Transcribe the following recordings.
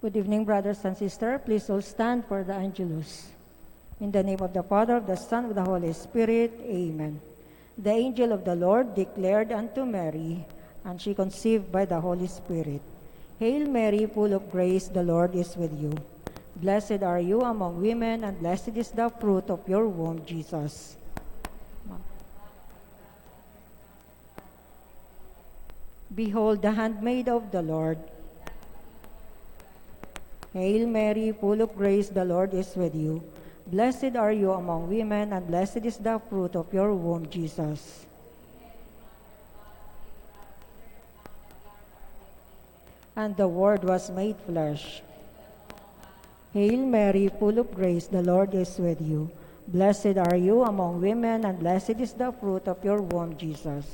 Good evening, brothers and sisters. Please all stand for the Angelus. In the name of the Father, of the Son, of the Holy Spirit. Amen. The angel of the Lord declared unto Mary, and she conceived by the Holy Spirit. Hail Mary, full of grace, the Lord is with you. Blessed are you among women, and blessed is the fruit of your womb, Jesus. Behold the handmaid of the Lord. Hail Mary, full of grace, the Lord is with you. Blessed are you among women, and blessed is the fruit of your womb, Jesus. And the Word was made flesh. Hail Mary, full of grace, the Lord is with you. Blessed are you among women, and blessed is the fruit of your womb, Jesus.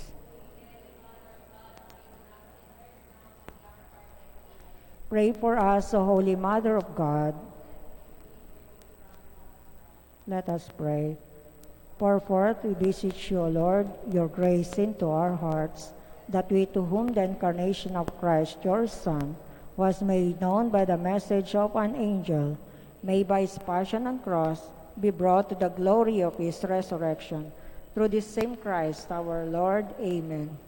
Pray for us, O Holy Mother of God. Let us pray. Pour forth, we beseech you, O Lord, your grace into our hearts, that we, to whom the incarnation of Christ, your Son, was made known by the message of an angel, may by his passion and cross be brought to the glory of his resurrection. Through this same Christ our Lord. Amen.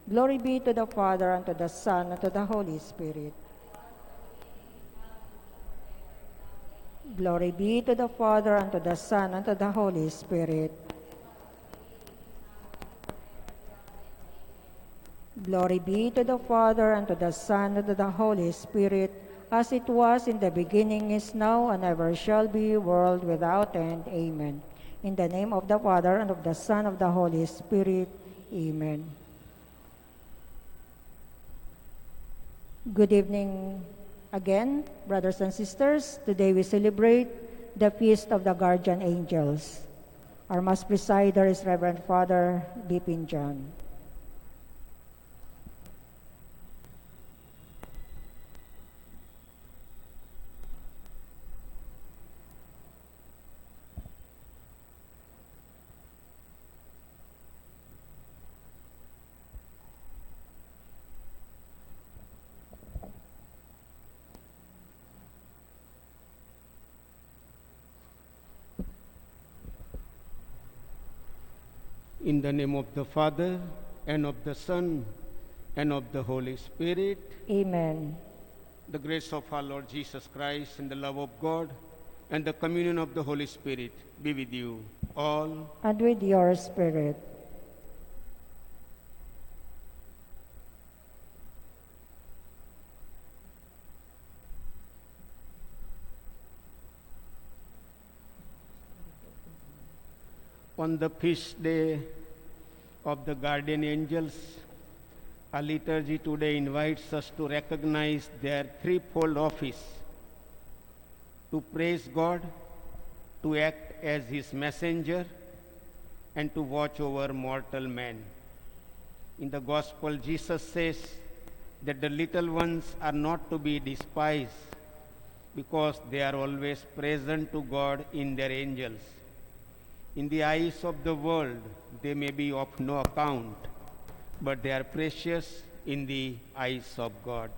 Glory be to the Father, and to the Son, and to the Holy Spirit. Glory be to the Father, and to the Son, and to the Holy Spirit. Glory be to the Father, and to the Son, and to the Holy Spirit, as it was in the beginning, is now, and ever shall be, world without end. Amen. In the name of the Father, and of the Son, and of the Holy Spirit. Amen. Good evening again, brothers and sisters. Today we celebrate the Feast of the Guardian Angels. Our Mass presider is Reverend Father Bipin John. In the name of the Father, and of the Son, and of the Holy Spirit. Amen. The grace of our Lord Jesus Christ, and the love of God, and the communion of the Holy Spirit be with you all. And with your spirit. On the feast day of the guardian angels, our liturgy today invites us to recognize their threefold office: to praise God, to act as his messenger, and to watch over mortal man. In the Gospel, Jesus says that the little ones are not to be despised because they are always present to God in their angels. In the eyes of the world, they may be of no account, but they are precious in the eyes of God.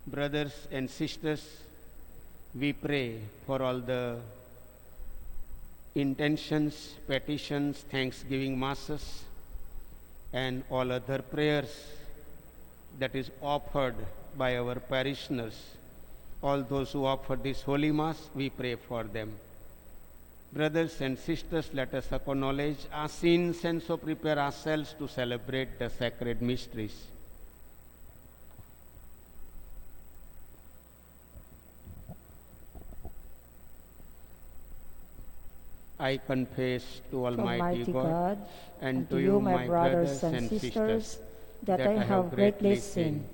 Brothers and sisters, we pray for all the intentions, petitions, thanksgiving masses, and all other prayers that is offered by our parishioners. All those who offer this Holy Mass, we pray for them. Brothers and sisters, let us acknowledge our sins and so prepare ourselves to celebrate the sacred mysteries. I confess to Almighty God and to you, my brothers and sisters, that I have greatly sinned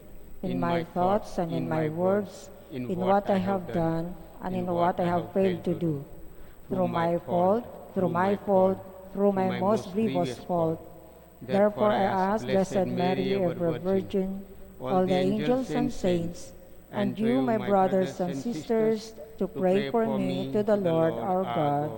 in my thoughts and in my words, in what I have done and in what I have failed to do. Through my fault, through my most grievous fault. Therefore I ask Blessed Mary, ever Virgin, all the angels and saints, and you, my brothers and sisters, to pray for me to the Lord our God.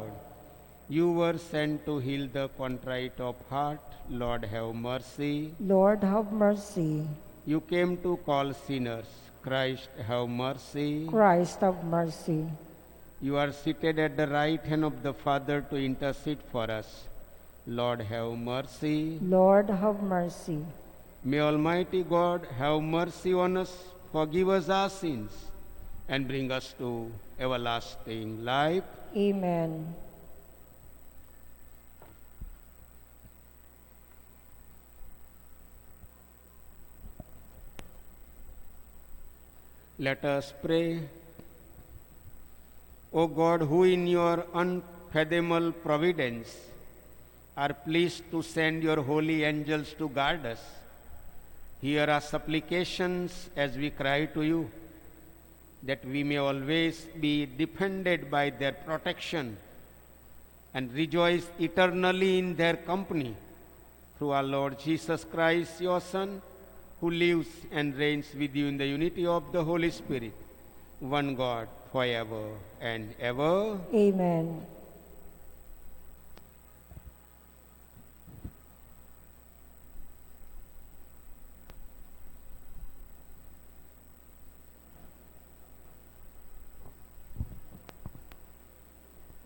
You were sent to heal the contrite of heart. Lord, have mercy. Lord, have mercy. You came to call sinners. Christ, have mercy. Christ, have mercy. You are seated at the right hand of the Father to intercede for us. Lord, have mercy. Lord, have mercy. May Almighty God have mercy on us, forgive us our sins, and bring us to everlasting life. Amen. Let us pray. O God, who in your unfathomable providence are pleased to send your holy angels to guard us, hear our supplications as we cry to you, that we may always be defended by their protection and rejoice eternally in their company. Through our Lord Jesus Christ, your Son, who lives and reigns with you in the unity of the Holy Spirit, one God, forever and ever. Amen.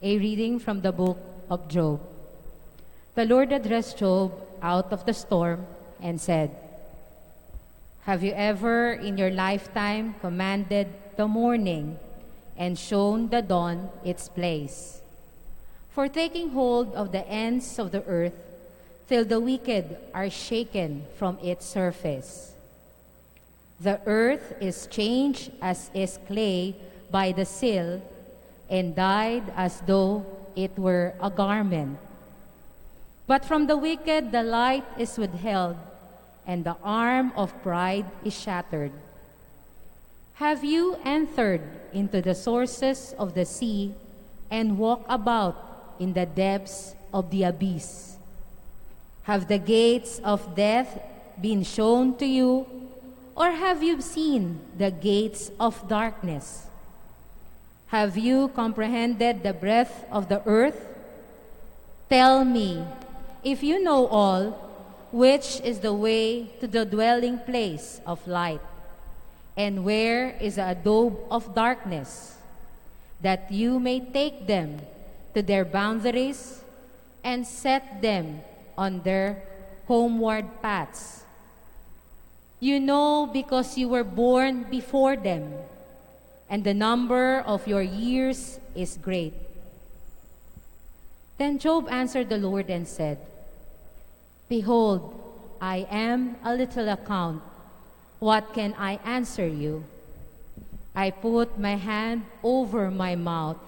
A reading from the book of Job. The Lord addressed Job out of the storm and said, "Have you ever in your lifetime commanded the morning and shown the dawn its place? For taking hold of the ends of the earth till the wicked are shaken from its surface. The earth is changed as is clay by the sill, and dyed as though it were a garment. But from the wicked the light is withheld, and the arm of pride is shattered. Have you entered into the sources of the sea and walked about in the depths of the abyss? Have the gates of death been shown to you, or have you seen the gates of darkness? Have you comprehended the breadth of the earth? Tell me, if you know all, which is the way to the dwelling place of light, and where is the abode of darkness, that you may take them to their boundaries and set them on their homeward paths. You know because you were born before them, and the number of your years is great." Then Job answered the Lord and said, "Behold, I am a little account. What can I answer you? I put my hand over my mouth.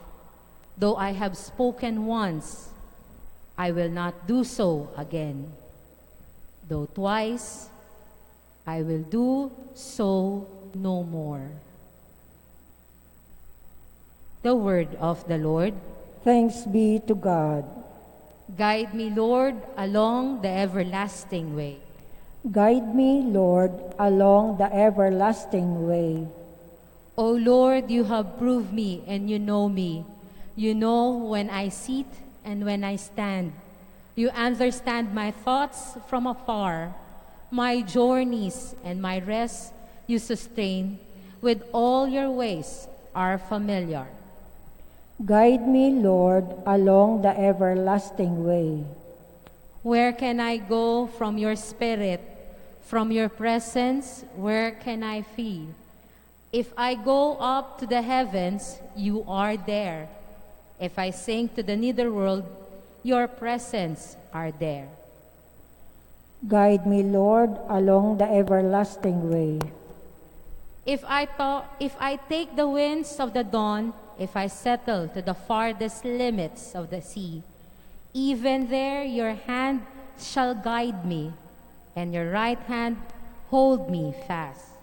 Though I have spoken once, I will not do so again. Though twice, I will do so no more." The word of the Lord. Thanks be to God. Guide me, Lord, along the everlasting way. Guide me, Lord, along the everlasting way. O Lord, you have proved me and you know me. You know when I sit and when I stand. You understand my thoughts from afar. My journeys and my rest you sustain. With all your ways are familiar. Guide me, Lord, along the everlasting way. Where can I go from your spirit? From your presence, where can I flee? If I go up to the heavens, you are there. If I sink to the netherworld, your presence are there. Guide me, Lord, along the everlasting way. If I take the winds of the dawn, if I settle to the farthest limits of the sea, even there your hand shall guide me, and your right hand hold me fast.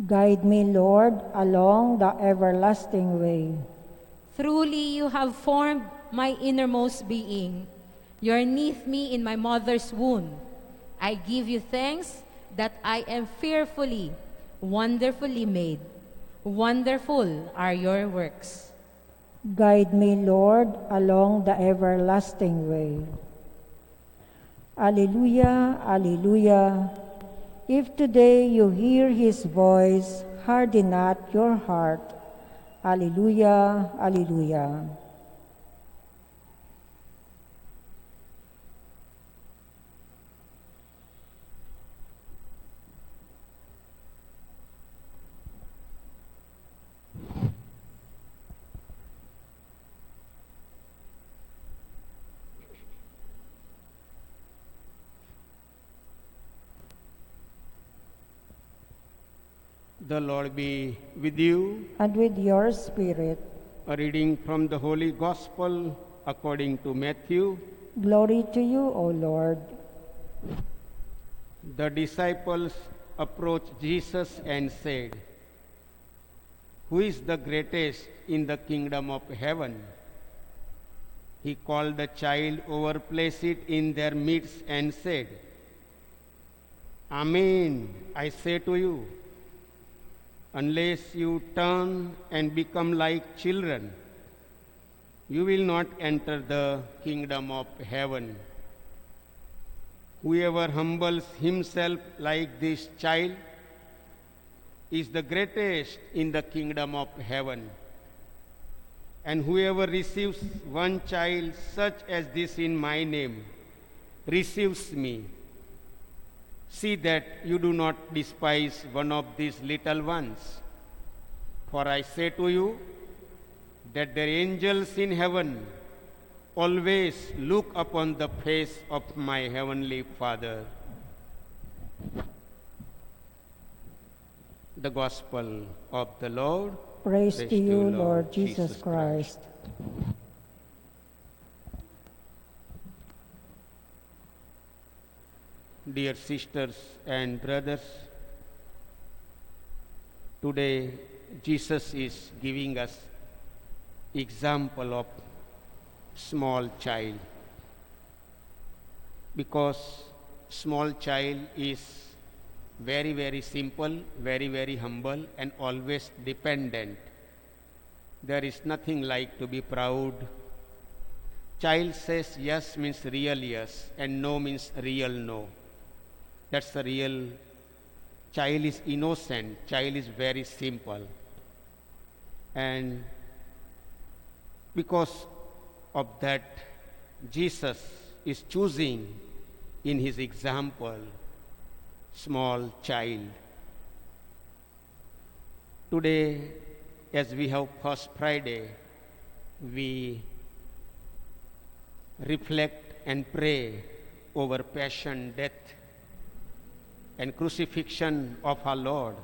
Guide me, Lord, along the everlasting way. Truly you have formed my innermost being. You are knit me in my mother's womb. I give you thanks that I am fearfully, wonderfully made. Wonderful are your works. Guide me, Lord, along the everlasting way. Alleluia, alleluia. If today you hear his voice, harden not your heart. Alleluia, alleluia. The Lord be with you. And with your spirit, A reading from the Holy Gospel according to Matthew. glory to you, O Lord. The disciples approached Jesus and said, "Who is the greatest in the kingdom of heaven?" He called the child over, placed it in their midst, and said, "Amen, I say to you, unless you turn and become like children, you will not enter the kingdom of heaven. Whoever humbles himself like this child is the greatest in the kingdom of heaven. And whoever receives one child such as this in my name receives me. See that you do not despise one of these little ones. For I say to you that their angels in heaven always look upon the face of my heavenly Father." The Gospel of the Lord. Praise to you, Lord Jesus Christ. Dear sisters and brothers, today Jesus is giving us example of small child, because small child is very simple, very humble, and always dependent. There is nothing like to be proud. Child says yes means real yes, and no means real no. That's the real. Child is innocent, child is very simple. And because of that, Jesus is choosing in his example small child. Today, as we have First Friday, we reflect and pray over passion, death, and crucifixion of our Lord.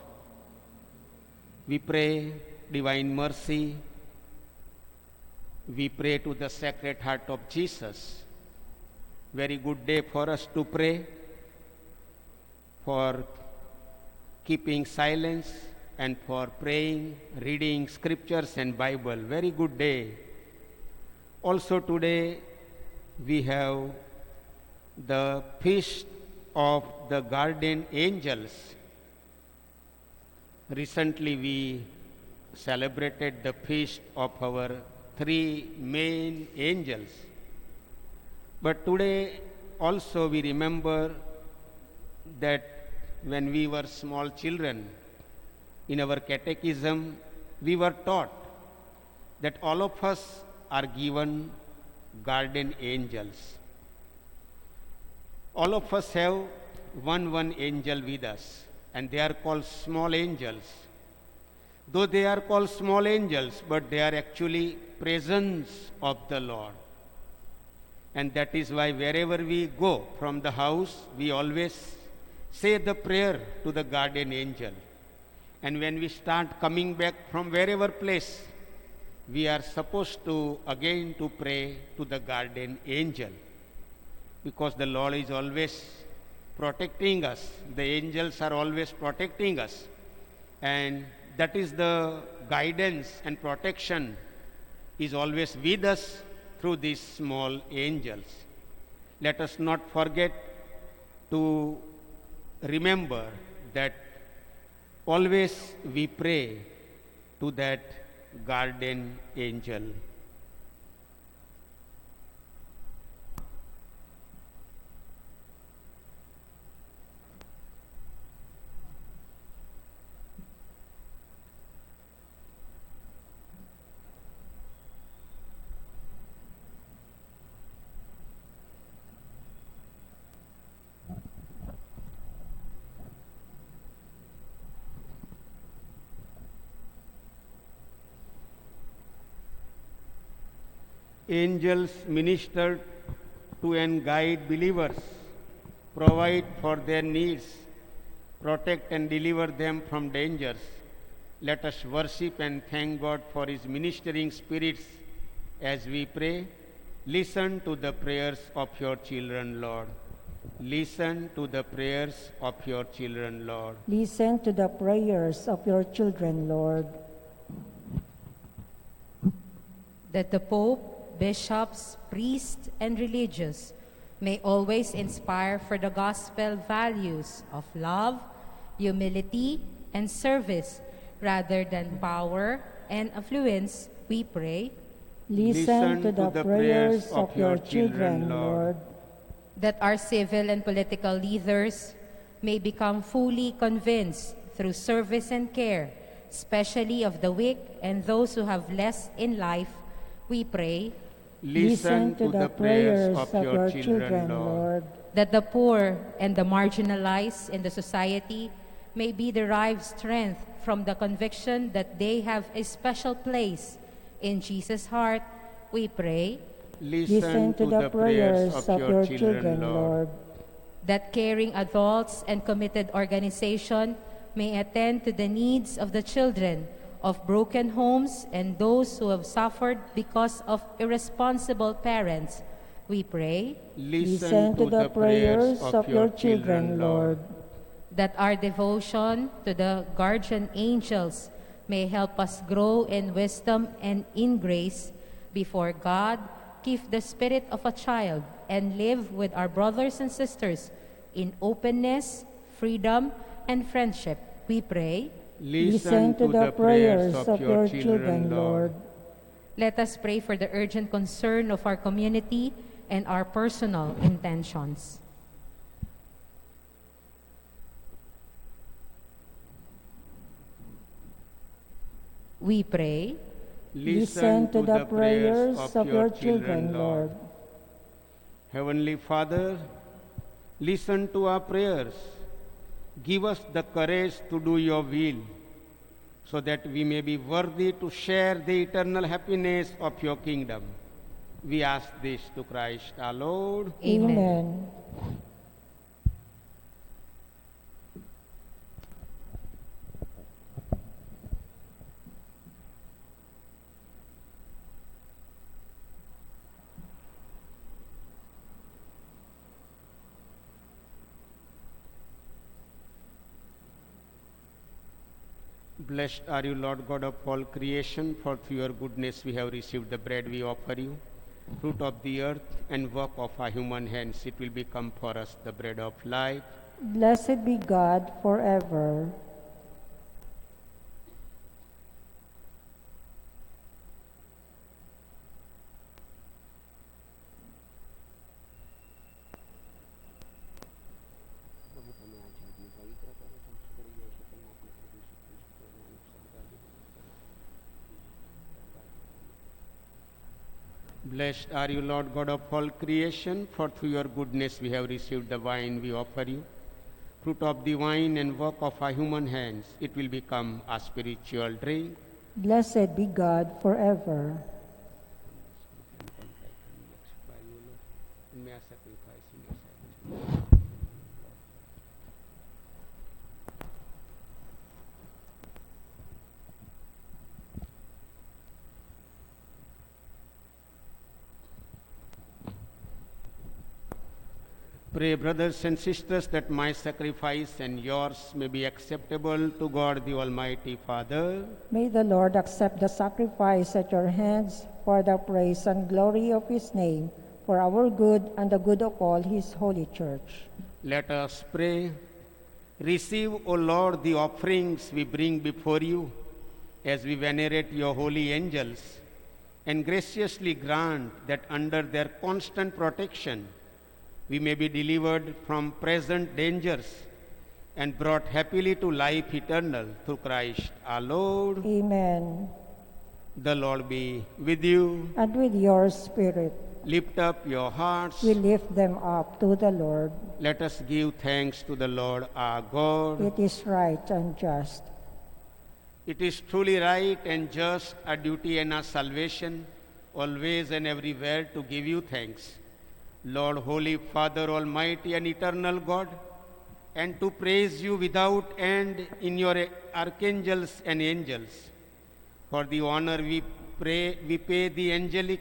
We pray divine mercy. We pray to the Sacred Heart of Jesus. Very good day for us to pray, for keeping silence, and for praying, reading scriptures and Bible. Very good day. Also today we have the feast of the guardian angels. Recently we celebrated the feast of our three main angels. But today also we remember that when we were small children, in our catechism, we were taught that all of us are given guardian angels. All of us have one angel with us, and they are called small angels. Though they are called small angels, but they are actually presence of the Lord. And that is why wherever we go from the house, we always say the prayer to the guardian angel. And when we start coming back from wherever place, we are supposed to again to pray to the guardian angel. Because the Lord is always protecting us. The angels are always protecting us. And that is the guidance and protection is always with us through these small angels. Let us not forget to remember that always we pray to that guardian angel. Angels minister to and guide believers, provide for their needs, protect and deliver them from dangers. Let us worship and thank God for His ministering spirits as we pray. Listen to the prayers of your children, Lord. Listen to the prayers of your children, Lord. Listen to the prayers of your children, Lord. That the Pope, bishops, priests, and religious may always inspire for the gospel values of love, humility, and service rather than power and affluence, we pray. Listen to the prayers of your children, Lord. That our civil and political leaders may become fully convinced through service and care, especially of the weak and those who have less in life, we pray. Listen to the prayers of your children, Lord. That the poor and the marginalized in the society may be derived strength from the conviction that they have a special place in Jesus' heart, we pray. Listen to the prayers of your children, Lord. That caring adults and committed organization may attend to the needs of the children of broken homes and those who have suffered because of irresponsible parents, we pray. Listen to the prayers of your children, Lord. That our devotion to the guardian angels may help us grow in wisdom and in grace before God, keep the spirit of a child, and live with our brothers and sisters in openness, freedom, and friendship, we pray. Listen to the prayers of your children, Lord. Let us pray for the urgent concern of our community and our personal intentions. We pray. Listen to the prayers of your children, Lord. Heavenly Father, listen to our prayers. Give us the courage to do your will, so that we may be worthy to share the eternal happiness of your kingdom. We ask this to Christ our Lord. Amen. Blessed are you, Lord God of all creation, for through your goodness we have received the bread we offer you, fruit of the earth and work of our human hands. It will become for us the bread of life. Blessed be God forever. Blessed are you, Lord God of all creation, for through your goodness we have received the wine we offer you, fruit of the vine and work of our human hands. It will become a spiritual drink. Blessed be God forever. Pray, brothers and sisters, that my sacrifice and yours may be acceptable to God the Almighty Father. May the Lord accept the sacrifice at your hands for the praise and glory of his name, for our good and the good of all his holy church. Let us pray. Receive, O Lord, the offerings we bring before you as we venerate your holy angels, and graciously grant that under their constant protection we may be delivered from present dangers and brought happily to life eternal through Christ our Lord. Amen. The Lord be with you. And with your spirit, Lift up your hearts. we lift them up to the Lord. Let us give thanks to the Lord our God. It is right and just. It is truly right and just, our duty and our salvation, always and everywhere to give you thanks, Lord, Holy Father, Almighty and Eternal God, and to praise you without end in your archangels and angels. For the honor we pay the angelic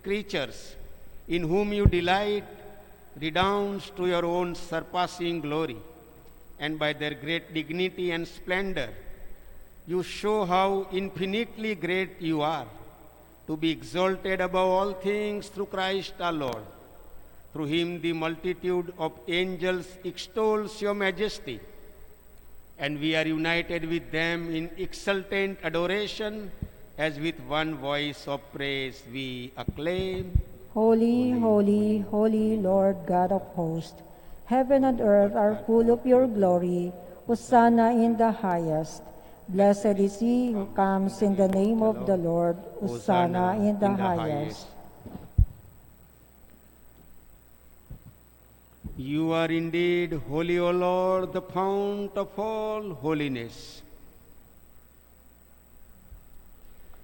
creatures in whom you delight, redounds to your own surpassing glory, and by their great dignity and splendor, you show how infinitely great you are, to be exalted above all things through Christ our Lord. Through him the multitude of angels extols your majesty, and we are united with them in exultant adoration, as with one voice of praise we acclaim. Holy, holy, holy Lord God of hosts, heaven and earth are full of your glory. Hosanna in the highest. Blessed is he who comes in the name of the Lord. Hosanna in the highest. You are indeed holy, O Lord, the fount of all holiness.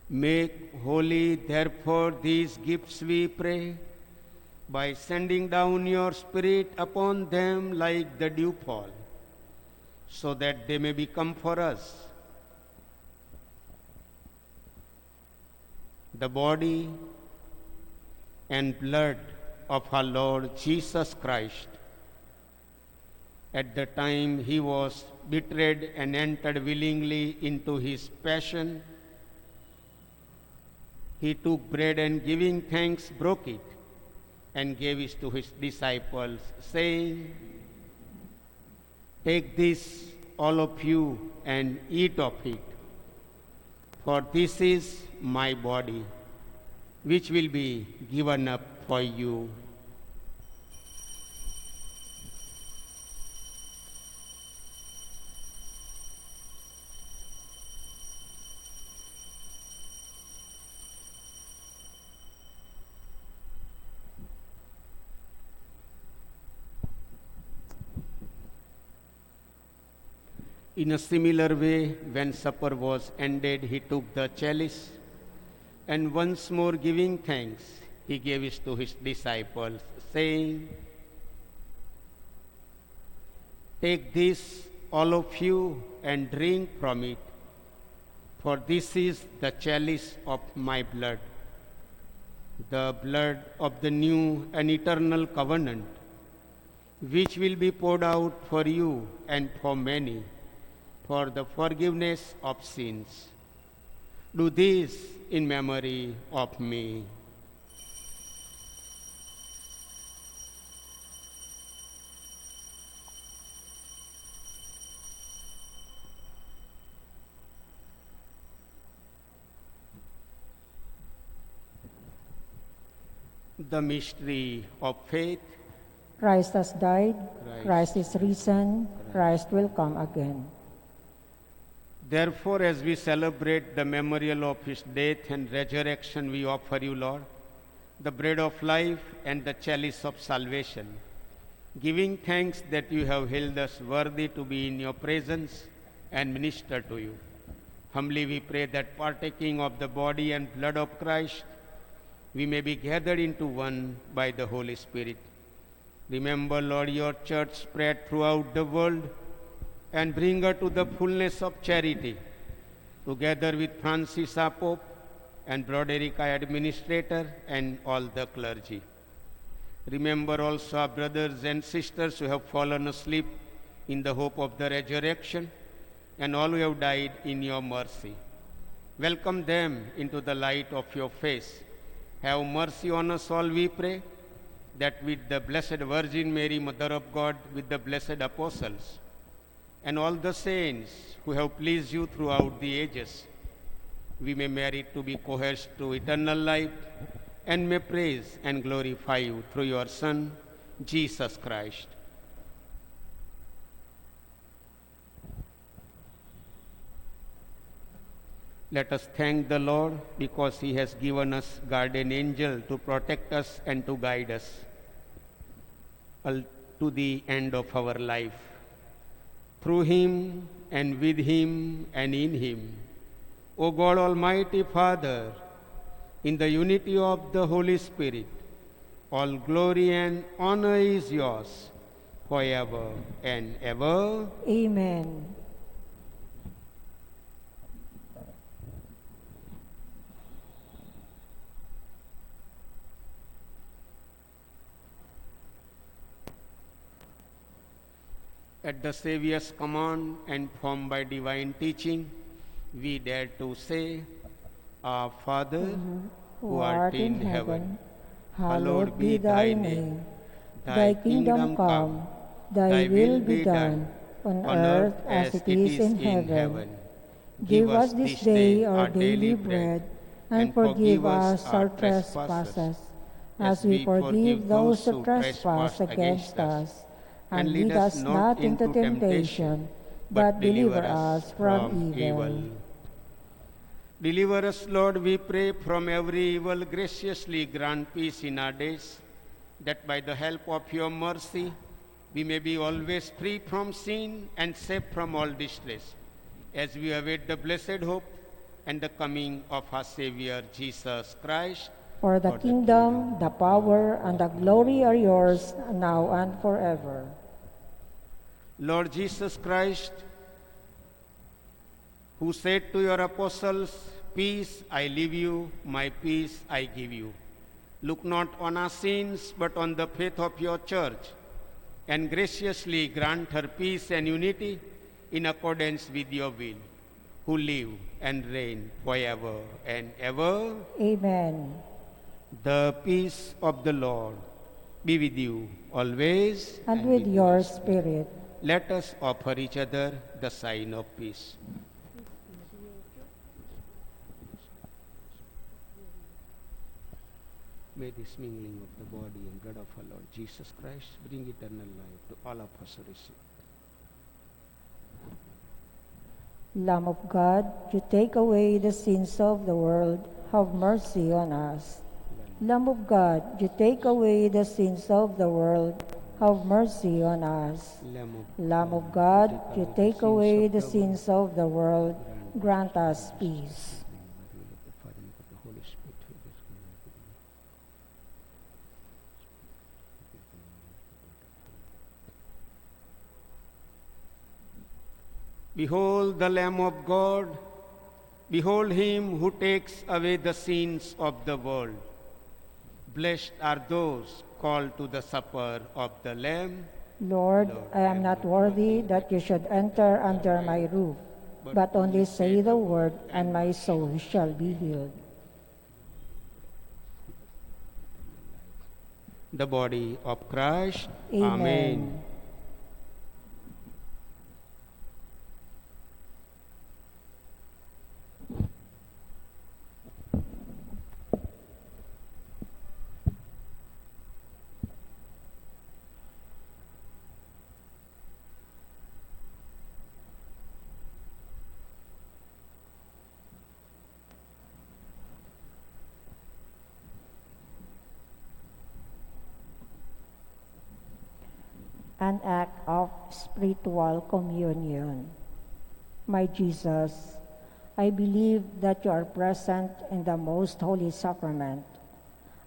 Make holy, therefore, these gifts, we pray, by sending down your Spirit upon them like the dewfall, so that they may become for us the body and blood of our Lord Jesus Christ. At the time he was betrayed and entered willingly into his passion, he took bread and giving thanks broke it and gave it to his disciples, saying, "Take this, all of you, and eat of it, for this is my body, which will be given up for you." In a similar way, when supper was ended, he took the chalice, and once more giving thanks, he gave it to his disciples, saying, "Take this, all of you, and drink from it, for this is the chalice of my blood, the blood of the new and eternal covenant, which will be poured out for you and for many, for the forgiveness of sins. Do this in memory of me." The mystery of faith. Christ has died, Christ is risen, Christ will come again. Therefore, as we celebrate the memorial of his death and resurrection, we offer you, Lord, the bread of life and the chalice of salvation, giving thanks that you have held us worthy to be in your presence and minister to you. Humbly we pray that partaking of the body and blood of Christ, we may be gathered into one by the Holy Spirit. Remember, Lord, your church spread throughout the world, and bring her to the fullness of charity, together with Francis our Pope and Broderick our Administrator and all the clergy. Remember also our brothers and sisters who have fallen asleep in the hope of the resurrection, and all who have died in your mercy. Welcome them into the light of your face. Have mercy on us all, we pray, that with the Blessed Virgin Mary, Mother of God, with the blessed apostles, and all the saints who have pleased you throughout the ages, we may merit to be coheirs to eternal life, and may praise and glorify you through your Son, Jesus Christ. Let us thank the Lord because he has given us guardian angel to protect us and to guide us to the end of our life. Through him and with him and in him, O God, Almighty Father, in the unity of the Holy Spirit, all glory and honor is yours forever and ever. Amen. At the Saviour's command and formed by divine teaching, we dare to say, Our Father, Who art in heaven, hallowed be thy name. Thy Thy kingdom come, thy will be done, on earth as it is in heaven. Give us this day our daily bread, and forgive us our trespasses, as we forgive those who trespass against us. And lead us not into temptation, but deliver us from evil. Deliver us, Lord, we pray, from every evil. Graciously grant peace in our days, that by the help of your mercy we may be always free from sin and safe from all distress, as we await the blessed hope and the coming of our Savior, Jesus Christ. For the kingdom, the power, and the glory are yours, now and forever. Lord Jesus Christ, who said to your apostles, Peace I leave you, my peace I give you. Look not on our sins, but on the faith of your church, and graciously grant her peace and unity in accordance with your will, who live and reign forever and ever. Amen. The peace of the Lord be with you always. And with your spirit. Let us offer each other the sign of peace. May this mingling of the body and blood of our Lord Jesus Christ bring eternal life to all of us who receive. Lamb of God, you take away the sins of the world, have mercy on us. Lamb of God, you take away the sins of the world, have mercy on us. Lamb of God, you take away the sins of the world, grant us peace. Behold the Lamb of God, behold him who takes away the sins of the world. Blessed are those called to the supper of the Lamb. Lord, I am not worthy that you should enter under my roof, but only say the word, and my soul shall be healed. The body of Christ. Amen. Amen. An act of spiritual communion. My Jesus, I believe that you are present in the most holy sacrament.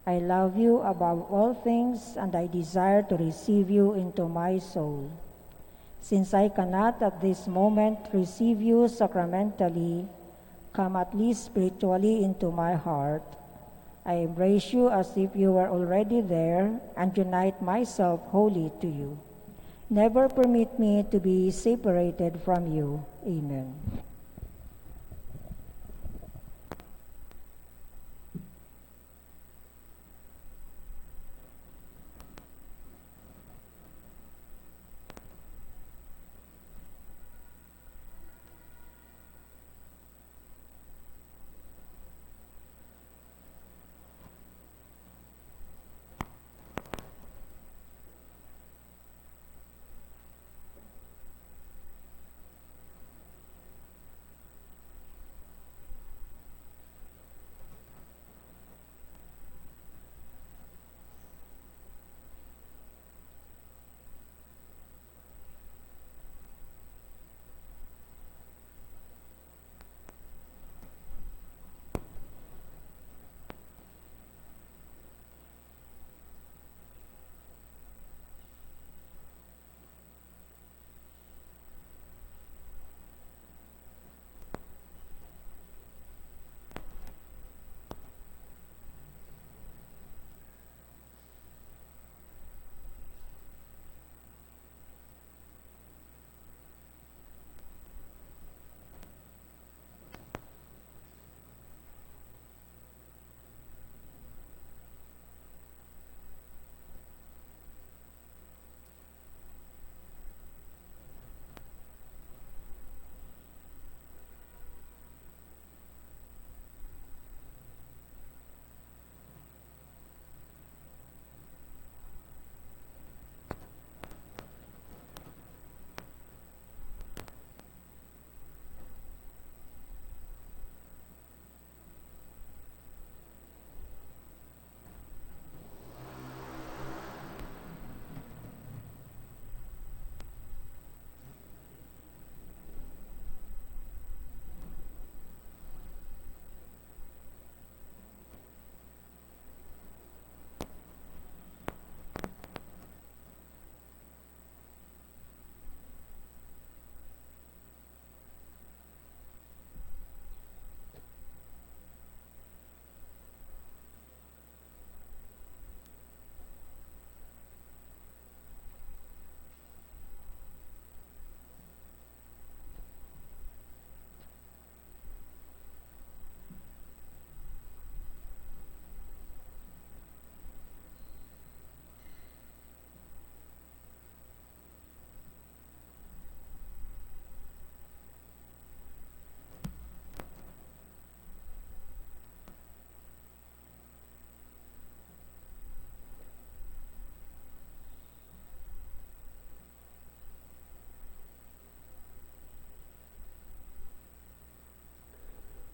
I love you above all things, and I desire to receive you into my soul. Since I cannot at this moment receive you sacramentally, come at least spiritually into my heart. I embrace you as if you were already there, and unite myself wholly to you. Never permit me to be separated from you. Amen.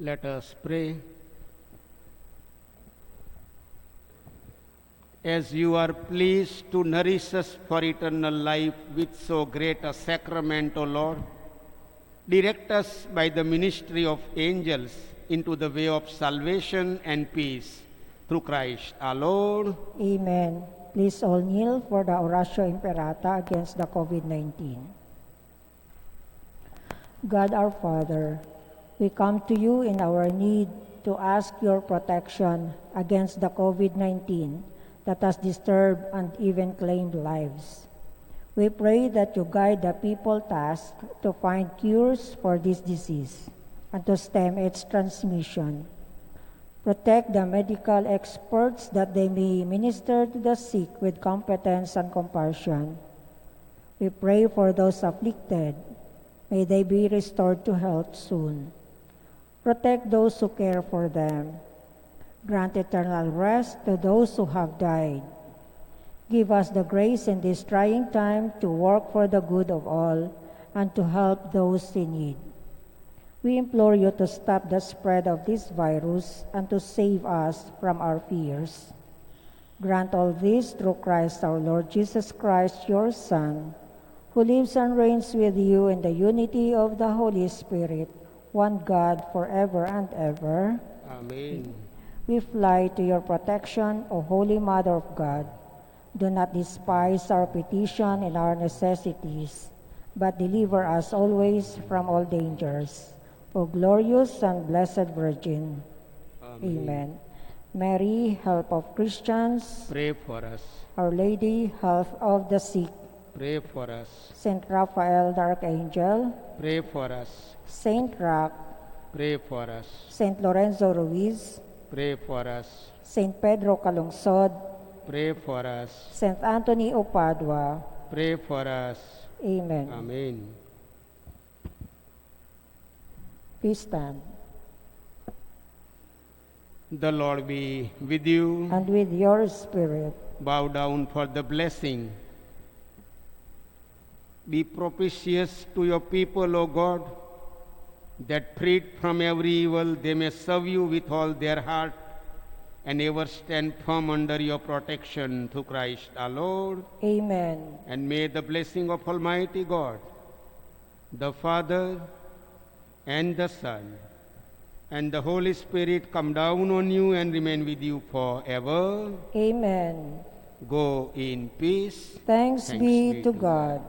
Let us pray. As you are pleased to nourish us for eternal life with so great a sacrament, O Lord, direct us by the ministry of angels into the way of salvation and peace through Christ our Lord. Amen. Please all kneel for the Oratio Imperata against the COVID-19. God our Father, we come to you in our need to ask your protection against the COVID-19 that has disturbed and even claimed lives. We pray that you guide the people tasked to find cures for this disease and to stem its transmission. Protect the medical experts that they may minister to the sick with competence and compassion. We pray for those afflicted. May they be restored to health soon. Protect those who care for them. Grant eternal rest to those who have died. Give us the grace in this trying time to work for the good of all and to help those in need. We implore you to stop the spread of this virus and to save us from our fears. Grant all this through Christ our Lord Jesus Christ, your Son, who lives and reigns with you in the unity of the Holy Spirit, one God, forever and ever. Amen. We fly to your protection, O Holy Mother of God. Do not despise our petition and our necessities, but deliver us always from all dangers. O glorious and blessed Virgin. Amen. Mary, help of Christians. Pray for us. Our Lady, health of the sick. Pray for us. Saint Raphael, the Archangel. Pray for us. Saint Roch. Pray for us. Saint Lorenzo Ruiz. Pray for us. Saint Pedro Calungsod. Pray for us. Saint Anthony of Padua. Pray for us. Amen. Amen. Please stand. The Lord be with you. And with your spirit. Bow down for the blessing. Be propitious to your people, O God, that freed from every evil they may serve you with all their heart and ever stand firm under your protection through Christ our Lord. Amen. And may the blessing of Almighty God, the Father, and the Son, and the Holy Spirit come down on you and remain with you forever. Amen. Go in peace. Thanks be to God.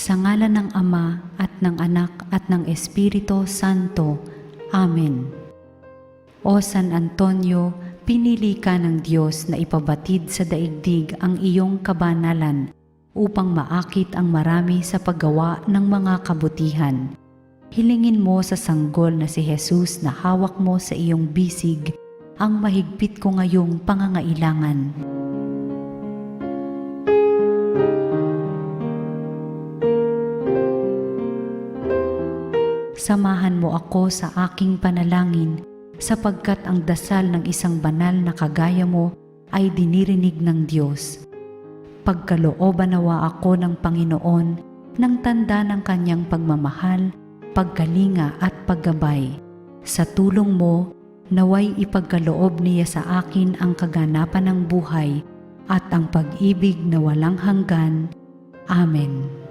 Sa ngalan ng Ama at ng Anak at ng Espiritu Santo. Amen. O San Antonio, pinili ka ng Diyos na ipabatid sa daigdig ang iyong kabanalan upang maakit ang marami sa paggawa ng mga kabutihan. Hilingin mo sa sanggol na si Jesus na hawak mo sa iyong bisig ang mahigpit ko ngayong pangangailangan. Samahan mo ako sa aking panalangin sapagkat ang dasal ng isang banal na kagaya mo ay dinirinig ng Diyos. Pagkalooban nawa ako ng Panginoon ng tanda ng kanyang pagmamahal, pagkalinga at paggabay. Sa tulong mo, naway ipagkaloob niya sa akin ang kaganapan ng buhay at ang pag-ibig na walang hanggan. Amen.